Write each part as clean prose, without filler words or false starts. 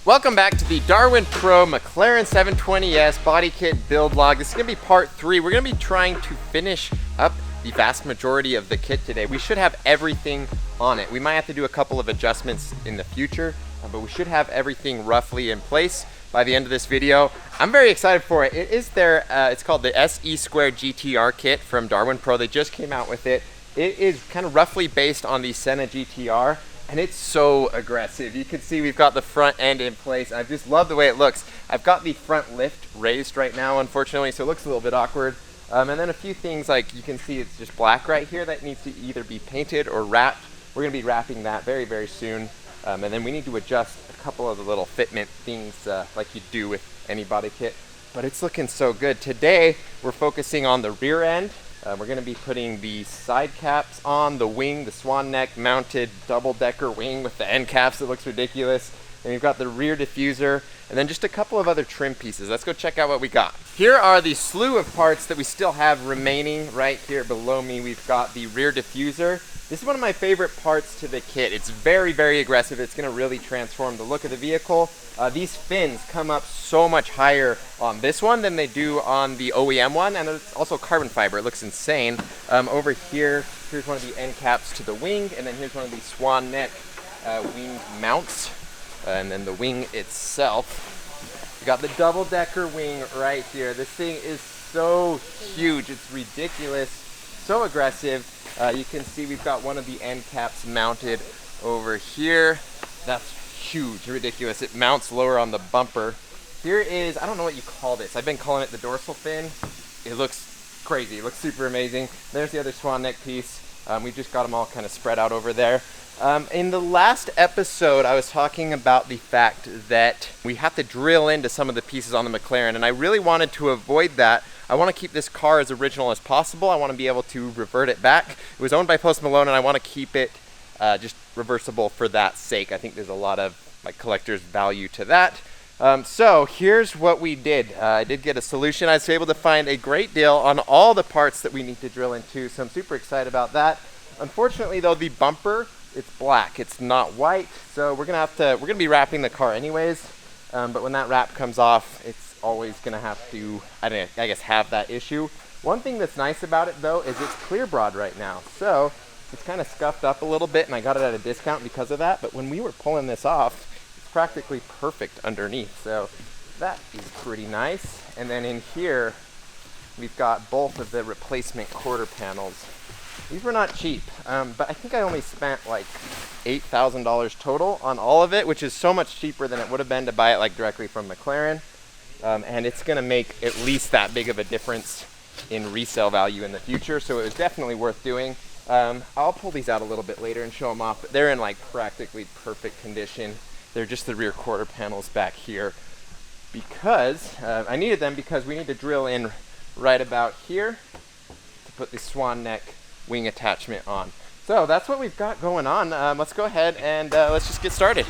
Welcome back to the DarwinPRO McLaren 720S Bodykit build log. This is going to be part 3. We're going to be trying to finish up the vast majority of the kit today. We should have everything on it. We might have to do a couple of adjustments in the future, but we should have everything roughly in place by the end of this video. I'm very excited for it. It is it's called the Se²GTR kit from DarwinPRO. They just came out with it. It is kind of roughly based on the Senna GTR. And it's so aggressive. You can see we've got the front end in place. I just love the way it looks. I've got the front lift raised right now, unfortunately, so it looks a little bit awkward. And then a few things, like you can see it's just black right here that needs to either be painted or wrapped. We're gonna be wrapping that very, very soon. And then we need to adjust a couple of the little fitment things like you do with any body kit. But it's looking so good. Today, we're focusing on the rear end. We're going to be putting the side caps on, the wing, the Swan neck mounted double-decker wing with the end caps. It looks ridiculous. And we've got the rear diffuser, and then just a couple of other trim pieces. Let's go check out what we got. Here are the slew of parts that we still have remaining. Right here below me, we've got the rear diffuser. This is one of my favorite parts to the kit. It's very, very aggressive. It's going to really transform the look of the vehicle. These fins come up so much higher on this one than they do on the OEM one, and it's also carbon fiber. It looks insane. Over here, here's one of the end caps to the wing, and then here's one of the Swan neck wing mounts, and then the wing itself. We got the double-decker wing right here. This thing is so huge. It's ridiculous, so aggressive. You can see we've got one of the end caps mounted over here. That's huge, ridiculous. It mounts lower on the bumper. Here is, I don't know what you call this. I've been calling it the dorsal fin. It looks crazy. It looks super amazing. There's the other Swan neck piece. We've just got them all kind of spread out over there. In the last episode, I was talking about the fact that we have to drill into some of the pieces on the McLaren, and I really wanted to avoid that. I want to keep this car as original as possible. I want to be able to revert it back. It was owned by Post Malone, and I want to keep it just reversible for that sake. I think there's a lot of like collector's value to that. So here's what we did. I did get a solution. I was able to find a great deal on all the parts that we need to drill into, so I'm super excited about that. Unfortunately though, the bumper, it's black, it's not white, so we're gonna be wrapping the car anyways, but when that wrap comes off, it's always gonna have to, I guess, have that issue. One thing that's nice about it though is it's clear broad right now, so it's kind of scuffed up a little bit, and I got it at a discount because of that, but when we were pulling this off, it's practically perfect underneath, so that is pretty nice. And then in here, we've got both of the replacement quarter panels. These were not cheap, but I think I only spent like $8,000 total on all of it, which is so much cheaper than it would have been to buy it like directly from McLaren. And it's going to make at least that big of a difference in resale value in the future, so it was definitely worth doing. I'll pull these out a little bit later and show them off, but they're in like practically perfect condition. They're just the rear quarter panels back here because I needed them because we need to drill in right about here to put the Swan neck wing attachment on. So that's what we've got going on. Let's go ahead and let's just get started.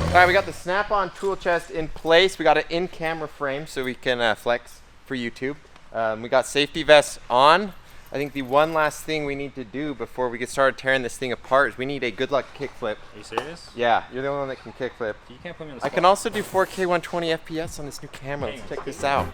All right, we got the snap-on tool chest in place. We got an in-camera frame so we can flex for YouTube. We got safety vests on. I think the one last thing we need to do before we get started tearing this thing apart is we need a good luck kickflip. Are you serious? Yeah, you're the only one that can kickflip. You can't put me on the spot. I can also do 4K 120 FPS on this new camera. Let's check this out.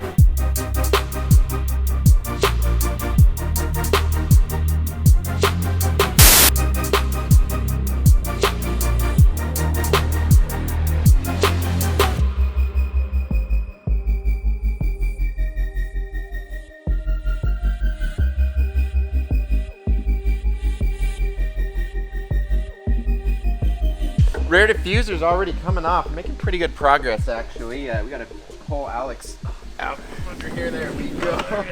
Rear diffuser's already coming off. I'm making pretty good progress, actually. We gotta pull Alex out under here. There we go.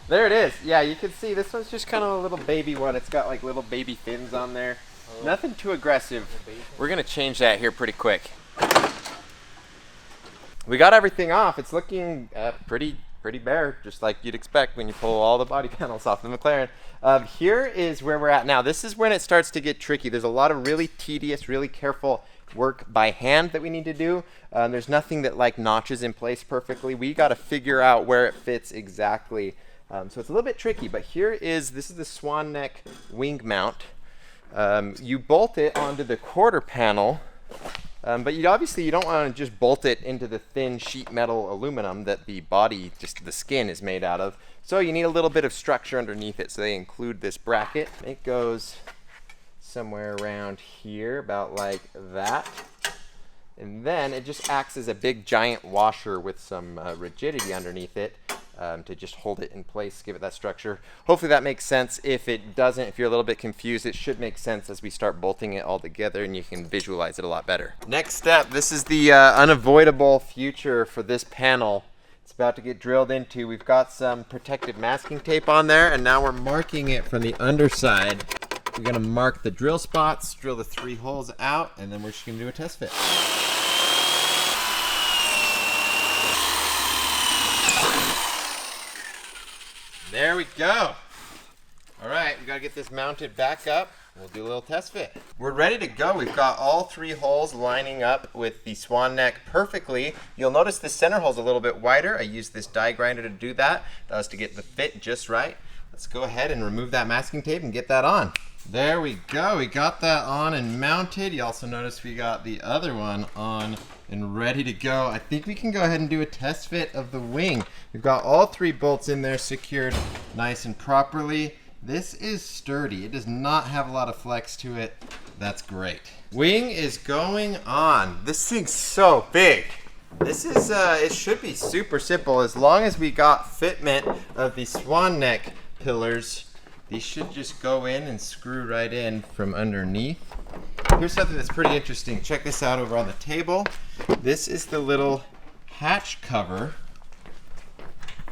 There it is. Yeah, you can see this one's just kind of a little baby one. It's got like little baby fins on there. Nothing too aggressive. We're gonna change that here pretty quick. We got everything off. It's looking pretty bare, just like you'd expect when you pull all the body panels off the McLaren. Here is where we're at now. This is when it starts to get tricky. There's a lot of really tedious, really careful work by hand that we need to do. There's nothing that like notches in place perfectly. We got to figure out where it fits exactly. So it's a little bit tricky, but this is the Swan neck wing mount. You bolt it onto the quarter panel, but you don't want to just bolt it into the thin sheet metal aluminum that the body, just the skin, is made out of. So you need a little bit of structure underneath it, so they include this bracket. It goes somewhere around here, about like that. And then it just acts as a big giant washer with some rigidity underneath it to just hold it in place, give it that structure. Hopefully that makes sense. If it doesn't, if you're a little bit confused, it should make sense as we start bolting it all together and you can visualize it a lot better. Next step, this is the unavoidable future for this panel. It's about to get drilled into. We've got some protective masking tape on there, and now we're marking it from the underside. We're gonna mark the drill spots, drill the 3 holes out, and then we're just gonna do a test fit. There we go. All right, we gotta get this mounted back up. We'll do a little test fit. We're ready to go. We've got all 3 holes lining up with the Swan neck perfectly. You'll notice the center hole's a little bit wider. I used this die grinder to do that. That was to get the fit just right. Let's go ahead and remove that masking tape and get that on. There we go. We got that on and mounted. You also notice we got the other one on and ready to go. I think we can go ahead and do a test fit of the wing. We've got all 3 bolts in there secured nice and properly. This is sturdy. It does not have a lot of flex to it. That's great. Wing is going on. This thing's so big. This is, it should be super simple. As long as we got fitment of the Swan neck pillars, these should just go in and screw right in from underneath. Here's something that's pretty interesting. Check this out over on the table. This is the little hatch cover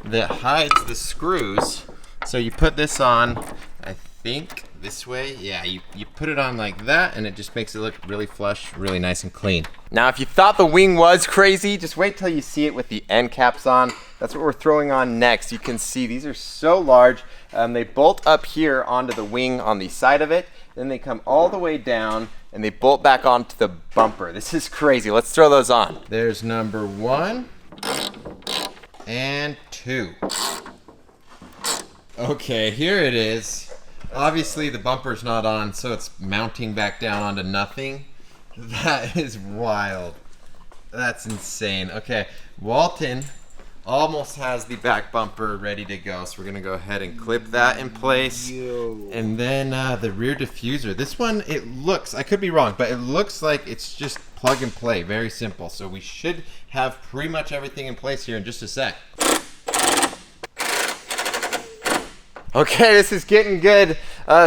that hides the screws. So you put this on, I think this way. Yeah, you put it on like that and it just makes it look really flush, really nice and clean. Now if you thought the wing was crazy, just wait till you see it with the end caps on. That's what we're throwing on next. You can see these are so large. They bolt up here onto the wing on the side of it. Then they come all the way down and they bolt back onto the bumper. This is crazy. Let's throw those on. There's number 1 and 2. Okay, here it is. Obviously the bumper's not on, so it's mounting back down onto nothing. That is wild. That's insane. Okay, Walton almost has the back bumper ready to go, so we're gonna go ahead and clip that in place. And then the rear diffuser. This one, it looks, I could be wrong, but it looks like it's just plug and play, very simple. So we should have pretty much everything in place here in just a sec. Okay, this is getting good.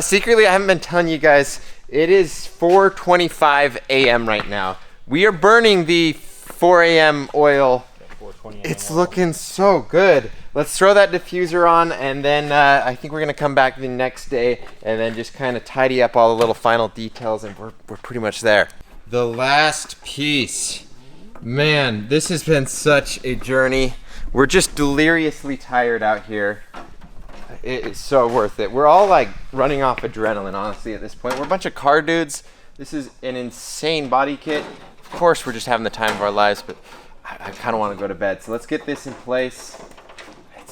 Secretly, I haven't been telling you guys, it is 4:25 a.m. right now. We are burning the 4 a.m. oil. It's looking so good. Let's throw that diffuser on, and then I think we're gonna come back the next day and then just kind of tidy up all the little final details, and we're pretty much there. The last piece. Man, this has been such a journey. We're just deliriously tired out here. It is so worth it. We're all like running off adrenaline, honestly, at this point. We're a bunch of car dudes. This is an insane body kit. Of course, we're just having the time of our lives, but I kind of want to go to bed. So let's get this in place.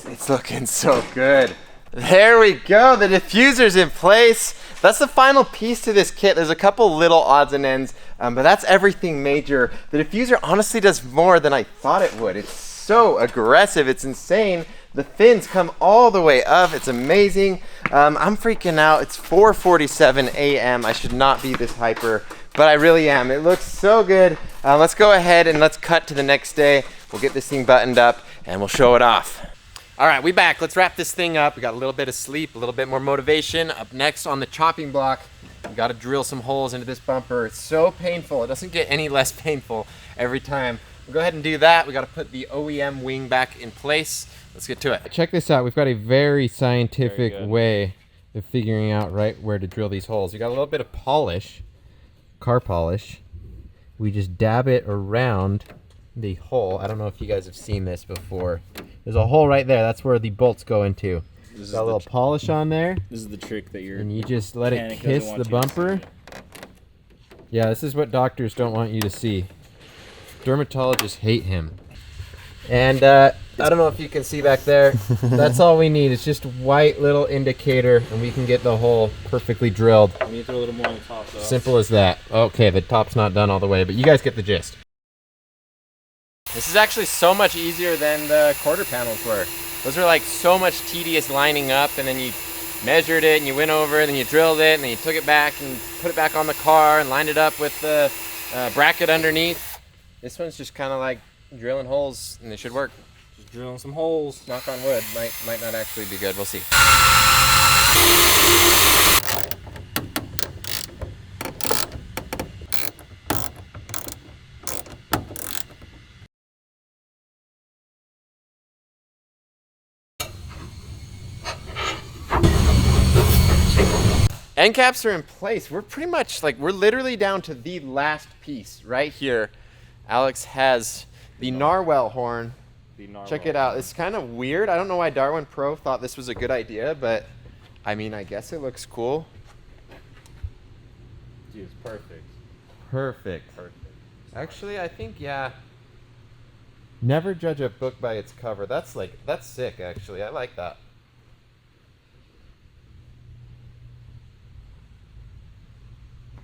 It's looking so good. There we go. The diffuser's in place. That's the final piece to this kit. There's a couple little odds and ends, but that's everything major. The diffuser honestly does more than I thought it would. It's so aggressive. It's insane. The fins come all the way up. It's amazing. I'm freaking out. It's 4:47 a.m. I should not be this hyper, but I really am. It looks so good. Let's go ahead and let's cut to the next day. We'll get this thing buttoned up and we'll show it off. All right, we back. Let's wrap this thing up. We got a little bit of sleep, a little bit more motivation. Up next on the chopping block, we got to drill some holes into this bumper. It's so painful. It doesn't get any less painful every time. We'll go ahead and do that. We got to put the OEM wing back in place. Let's get to it. Check this out. We've got a very scientific way of figuring out right where to drill these holes. We got a little bit of polish, car polish. We just dab it around the hole. I don't know if you guys have seen this before. There's a hole right there. That's where the bolts go into. Got a little polish on there. This is the trick that you're... And you just let it kiss the bumper. Yeah, this is what doctors don't want you to see. Dermatologists hate him. And I don't know if you can see back there. That's all we need. It's just white little indicator, and we can get the hole perfectly drilled. We need to throw a little more on the top, though. Simple as that. Okay, the top's not done all the way, but you guys get the gist. This is actually so much easier than the quarter panels were. Those are like so much tedious lining up, and then you measured it, and you went over it, and then you drilled it, and then you took it back and put it back on the car and lined it up with the bracket underneath. This one's just kind of like drilling holes, and it should work. Just drilling some holes. Knock on wood. Might not actually be good. We'll see. End caps are in place. We're pretty much like, we're literally down to the last piece right here. Alex has the narwhal horn. Check it out. It's kind of weird. I don't know why DarwinPRO thought this was a good idea, but I mean, I guess it looks cool. Dude, it's perfect. Perfect. Actually, I think, yeah. Never judge a book by its cover. That's sick, actually. I like that.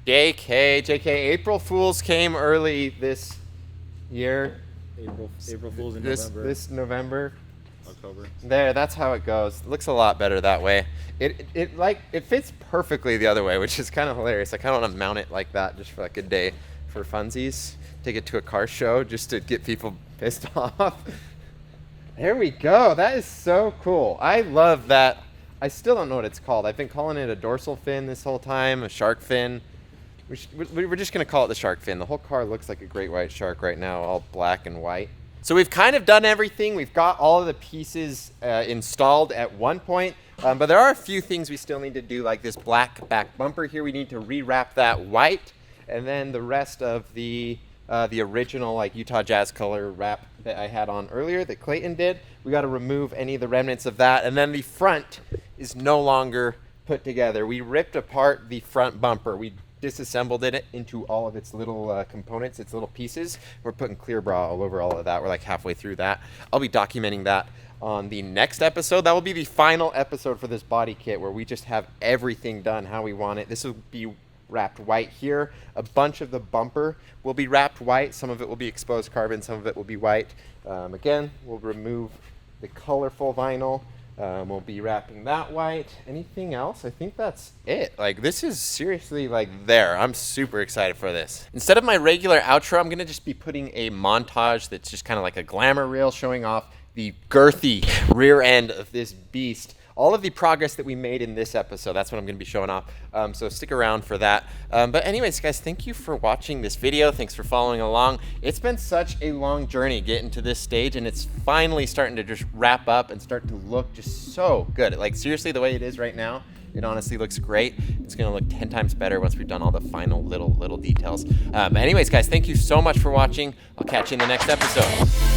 JK. April Fools came early this year. April Fools in November. This November. October. There, that's how it goes. It looks a lot better that way. It fits perfectly the other way, which is kind of hilarious. I kind of want to mount it like that just for like a day for funsies. Take it to a car show just to get people pissed off. There we go. That is so cool. I love that. I still don't know what it's called. I've been calling it a dorsal fin this whole time, a shark fin. We're just going to call it the shark fin. The whole car looks like a great white shark right now, all black and white. So we've kind of done everything. We've got all of the pieces installed at one point, but there are a few things we still need to do, like this black back bumper here. We need to rewrap that white, and then the rest of the original like Utah Jazz color wrap that I had on earlier that Clayton did. We got to remove any of the remnants of that, and then the front is no longer put together. We ripped apart the front bumper. We disassembled it into all of its little components, its little pieces. We're putting clear bra all over all of that. We're like halfway through that. I'll be documenting that on the next episode. That will be the final episode for this body kit, where we just have everything done how we want it. This will be wrapped white here. A bunch of the bumper will be wrapped white. Some of it will be exposed carbon, some of it will be white. Again, we'll remove the colorful vinyl. We'll be wrapping that white. Anything else? I think that's it. Like, this is seriously like there. I'm super excited for this. Instead of my regular outro, I'm gonna just be putting a montage that's just kind of like a glamour reel showing off the girthy rear end of this beast. All of the progress that we made in this episode, that's what I'm gonna be showing off. So stick around for that. But anyways, guys, thank you for watching this video. Thanks for following along. It's been such a long journey getting to this stage, and it's finally starting to just wrap up and start to look just so good. Like, seriously, the way it is right now, it honestly looks great. It's gonna look 10 times better once we've done all the final little details. But anyways, guys, thank you so much for watching. I'll catch you in the next episode.